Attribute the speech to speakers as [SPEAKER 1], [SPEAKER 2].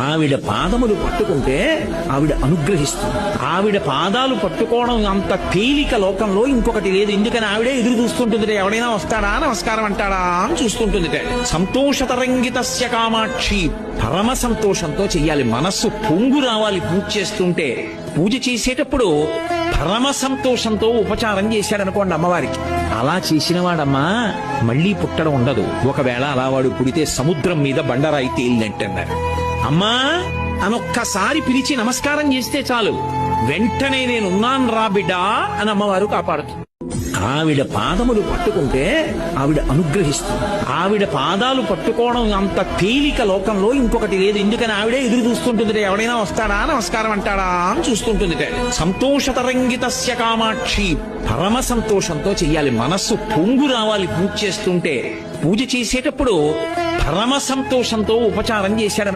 [SPEAKER 1] ఆవిడ పాదములు పట్టుకుంటే ఆవిడ అనుగ్రహిస్తుంది. ఆవిడ పాదాలు పట్టుకోవడం అంత తేలిక లోకంలో ఇంకొకటి లేదు. ఎందుకని ఆవిడే ఎదురు చూస్తుంటుంది, ఎవడైనా వస్తాడా నమస్కారం అంటాడా అని చూస్తుంటుంది. సంతోషతరంగితస్య కామాక్షి, పరమ సంతోషంతో చెయ్యాలి. మనస్సు పొంగు రావాలి పూజ చేస్తుంటే. పూజ చేసేటప్పుడు పరమ సంతోషంతో ఉపచారం చేశాడనుకోండి అమ్మవారికి, అలా చేసిన వాడమ్మా మళ్లీ పుట్టడం ఉండదు. ఒకవేళ అలా వాడు పుడితే సముద్రం మీద బండరాయి తేలినట్టన్నారు. అమ్మా అనొక్కసారి పిలిచి నమస్కారం చేస్తే చాలు, వెంటనే నేనున్నాను రా బిడ్డా అని అమ్మవారు కాపాడుతుంది. ఆవిడ పాదములు పట్టుకుంటే ఆవిడ అనుగ్రహిస్తుంది. ఆవిడ పాదాలు పట్టుకోవడం అంత తేలిక లోకంలో ఇంకొకటి లేదు. ఎందుకని ఆవిడే ఎదురు చూస్తుంటుంది, ఎవడైనా వస్తాడా నమస్కారం అంటాడా అని చూస్తుంటుంది. సంతోషతరంగితస్య కామాక్షి, పరమ సంతోషంతో చెయ్యాలి. మనస్సు పొంగు రావాలి పూజ చేస్తుంటే. పూజ చేసేటప్పుడు పరమ సంతోషంతో ఉపచారం చేశాడు.